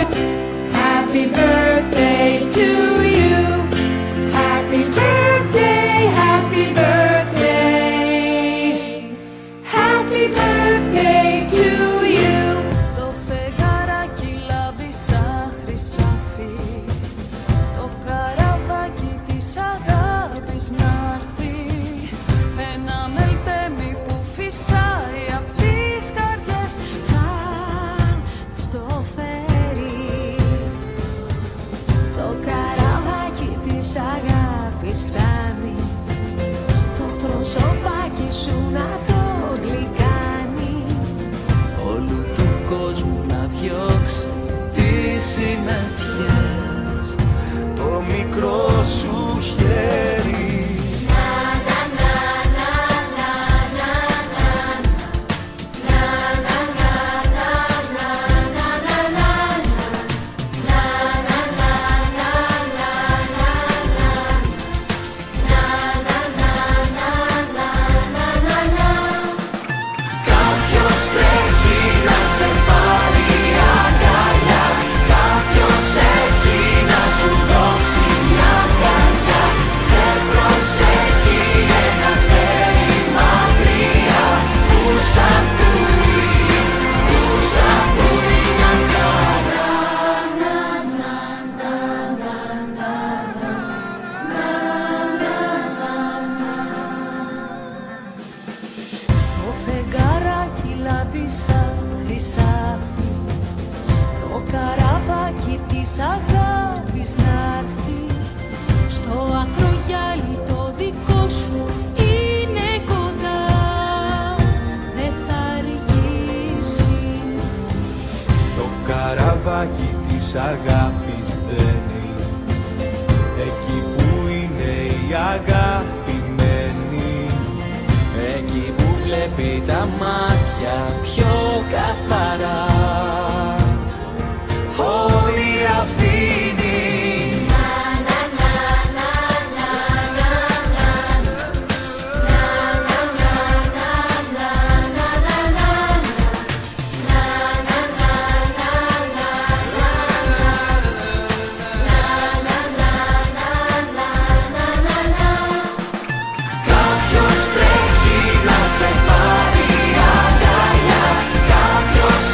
Happy birthday to you. Happy birthday, happy birthday. Happy birthday to you. Το φεγγαράκι λάμπει σαν χρυσάφι, το καραβάκι της αγάπης να'ρθεί. Ένα μελτέμι που φυσάει απ' τις καρδιές θα στο φέρει. Το καραβάκι της αγάπης φτάνει, το προσωπάκι σου να το γλυκάνει. Όλου του κόσμου να διώξει τις συννεφιές, το μικρό σου χέρι. κάποιος τρέχει να σε πάρει αγκαλιά, κάποιος έχει να σου δώσει μια καρδιά. Σε προσέχει ένα αστέρι μακριά που σ' ακούει μια χαρά. Το φεγγαράκι λάμπει σαν χρυσάφι, το καραβάκι της αγάπης να'ρθεί. Στο ακρογιάλι το δικό σου είναι κοντά, δεν θα αργήσει. Το καραβάκι της αγάπης στέλνει εκεί που είναι η αγαπημένη, Εκεί που βλέπει τα μάτια πιο καθαρά, όλη αφήνει. κάποιος τρέχει να σε πάρει αγκαλιά, κάποιος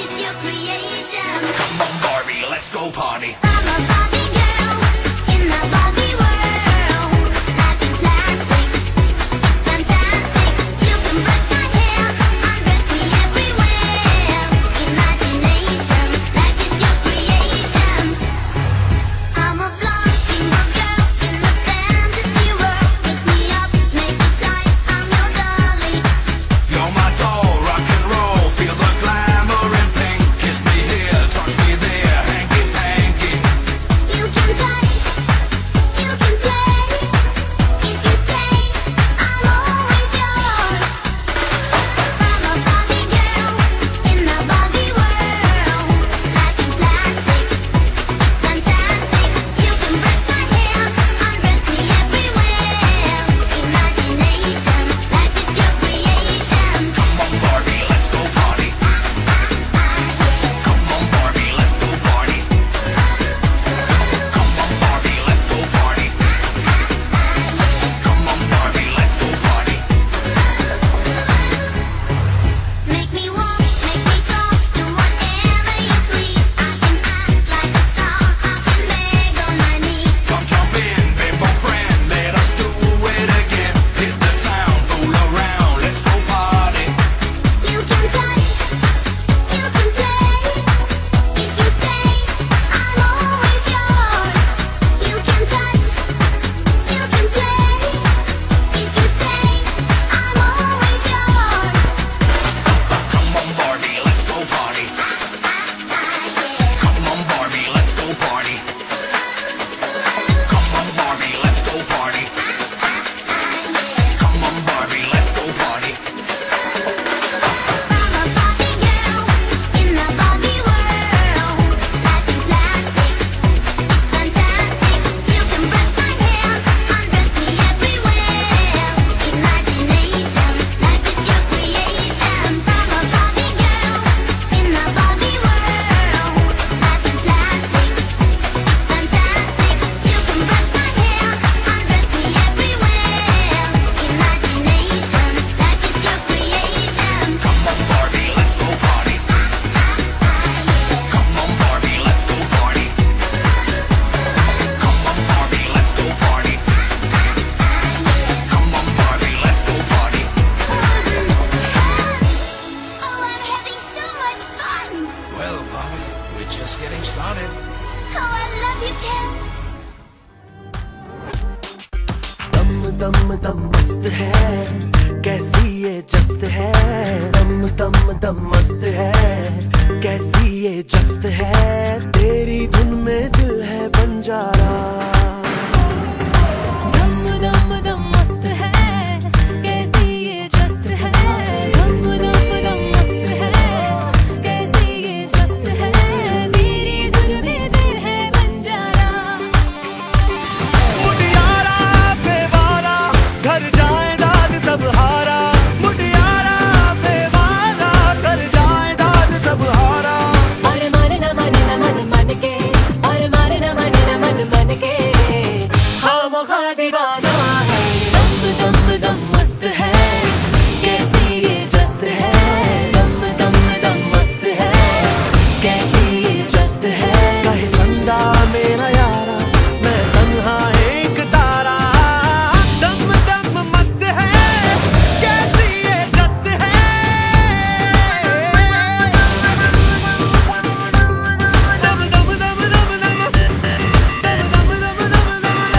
is your creation. Come on, Barbie, let's go party. I'm a Barbie girl in the Barbie world. Life is plastic, it's fantastic. You can brush my hair, undress me everywhere. Imagination, life is your creation. I'm a flying single girl in the fantasy world. Dress me up, make it tight, I'm your dolly. You're my doll, rock and roll. Feel the glamour and pink. Kiss me here, touch me there, hanky panky. You can touch, you can play. If you say I'm always yours. I'm a Barbie girl in the Barbie world. Life is plastic, it's fantastic. You can brush my hair, undress me everywhere. Imagination, life is your creation. Come on, Barbie, let's go party. Come on, Barbie, let's go party. Come on, Barbie, let's go party. Come on, Barbie, let's go party. Make me walk, make me talk, do whatever you please. I can act like a star, I can beg on my knees. Come jump in, bimbo friend, let us do it again. Hit the town, fool around, let's go party. You can touch, you can play. If you say I'm always yours. You can touch, you can play. If you say I'm always yours. Come on, Barbie, let's go party. Come on, Barbie, let's go party. Come on, Barbie, let's go party. Come on, Barbie, let's go party. I'm a Barbie girl in the Barbie world. Life is plastic, it's fantastic. You can brush my hair, undress me everywhere. Imagination, life is your creation. I'm a Barbie girl in the Barbie world. Life is plastic, it's fantastic. You can brush my hair, undress me everywhere. Imagination, life is your creation. Come on, Barbie, let's go party. Come on, Barbie, let's go party. Come on, Barbie, let's go party. Come on, Barbie, let's go party. Oh, I'm having so much fun. Well, Barbie, we're just getting started. Oh, I love you, Ken. दम दम दम मस्त है, कैसी ये जस्त है। दम दम दम मस्त है, कैसी ये जस्त है। तेरी धुन में दिल है बंजारा। दम दम दम मस्त है, कैसी ये जस्त है। दम दम दम मस्त है, कैसी ये जस्त है। तेरी धुन में दिल है बंजारा। मुटियारा बेवारा, घर जाए दाद सब हारा। मुटियारा बेवारा, घर जाए दाद सब हारा। और मारे न माने न मन मन के, और मारे न माने न मन मन के। खामोखा दीवाना है। दम दम दम मस्त है, कैसी ये जस्त है। दम दम दम मस्त है, कैसी ये जस्त है। कहे चंदा मेरा यारा, मैं तन्हा एक तारा। दम दम मस्त है, कैसी ये जस्त है। दम दम दम दम दम, दम दम दम दम दम।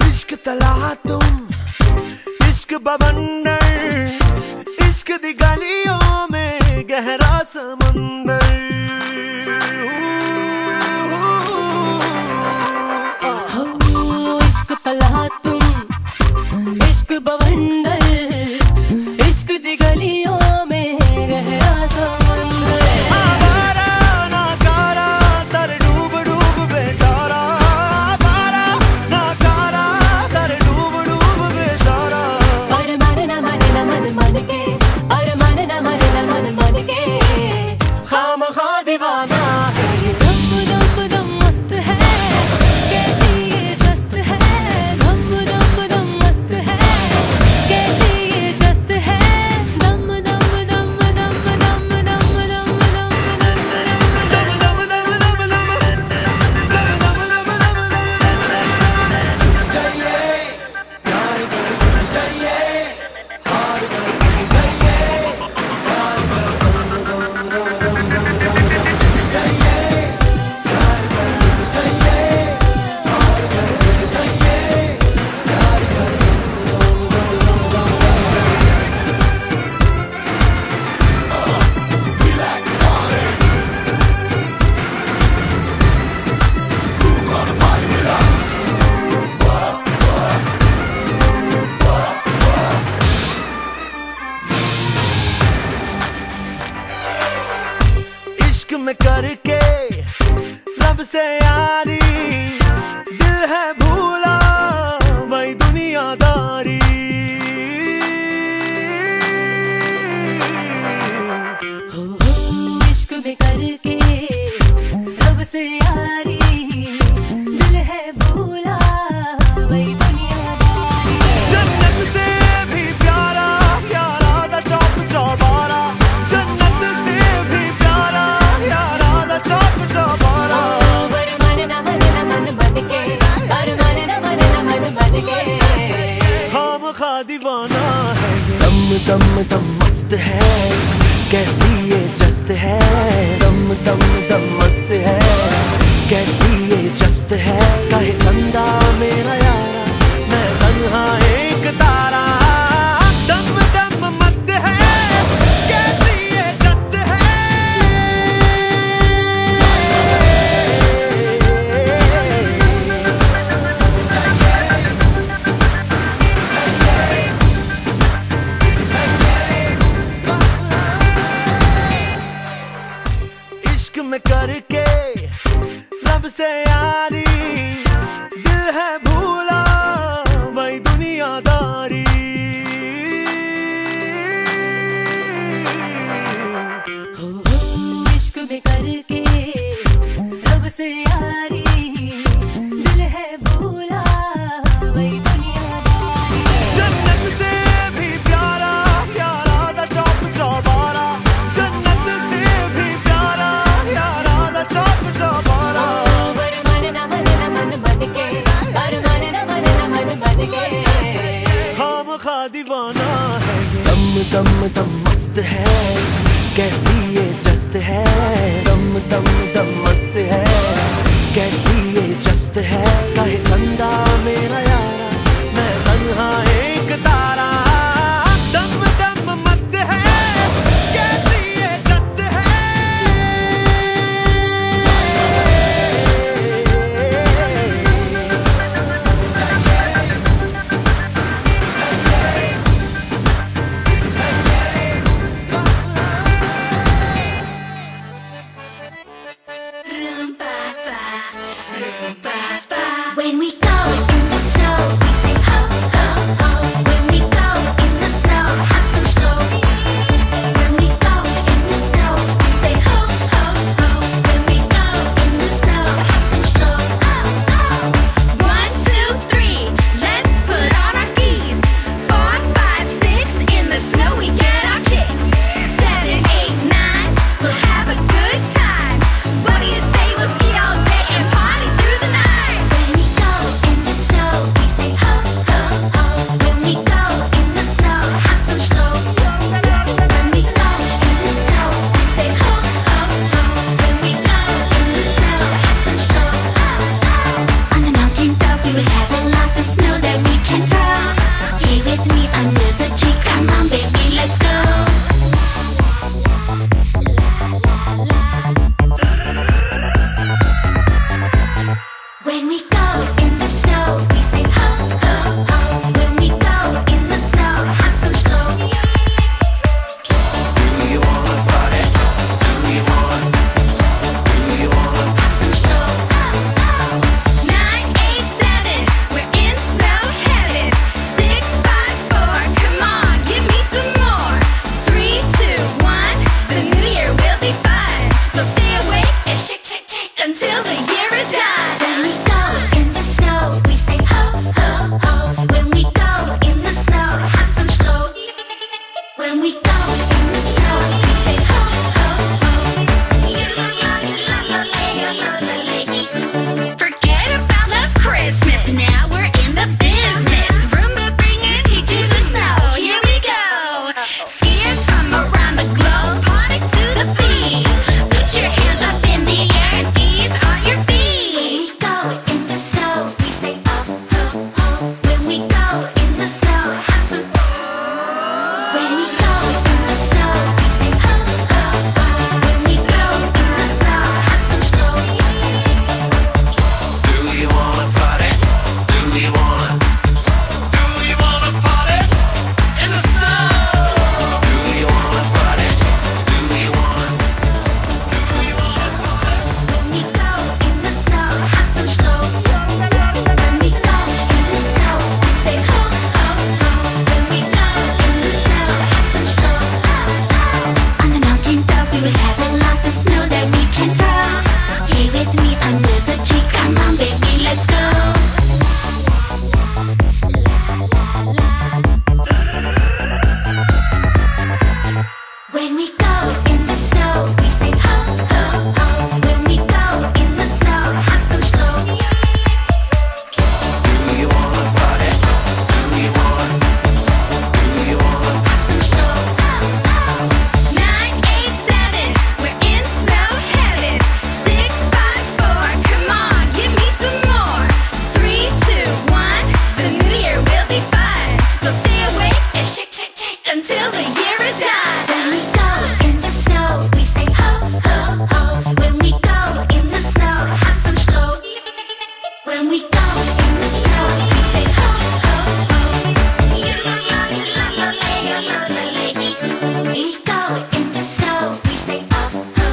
इश्क तला तुम, इश्क बवंडर, इश्क दी गलियों में गहरा समंदर। इश्क तला तुम, इश्क बवंडर, इश्क दी गलियों में गहरा समंदर। दीवाना है। दम दम दम मस्त है, कैसी ये जस्त है। दम दम दम मस्त है, कैसी ये जस्त है। दम दम दम दम दम दम दम में करके रब से यारी, दिल है भूला वही दुनियादारी। इश्क में करके रब से यारी, दिल है भूला वही दुनियादारी। जन्नत से भी प्यारा प्यारा दा चौक चौबारा, जन्नत से भी प्यारा प्यारा दा चौक चौबारा। बर मन न मन के, बर मन न मन के, खामखा दीवाना है। दम दम दम मस्त है, कैसी ये जस्त है। दम दम दम मस्त है, कैसी ये जस्त है। कहे चंदा मेरा यारा, मैं तन्हा एक तारा। दम दम मस्त है, कैसी ये जस्त है। इश्क में करके रब से यारी, दिल है भूला वही दुनियादारी। इश्क में करके रब से यारी, दिल है भूला वही दुनियादारी। जन्नत से भी प्यारा प्यारा दा चौक चौबारा, जन्नत से भी प्यारा प्यारा दा चौक चौबारा। बर मन न मन के, बर मन न मन के, खामखा दीवाना है। दम दम दम मस्त है, कैसी ये जस्त है। दम दम दम मस्त है, कैसी ये जस्त है। कहे चंदा मेरा यारा, मैं तन्हा एक तारा। दम दम मस्त है, कैसी ये जस्त है।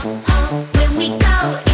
oh, when we go.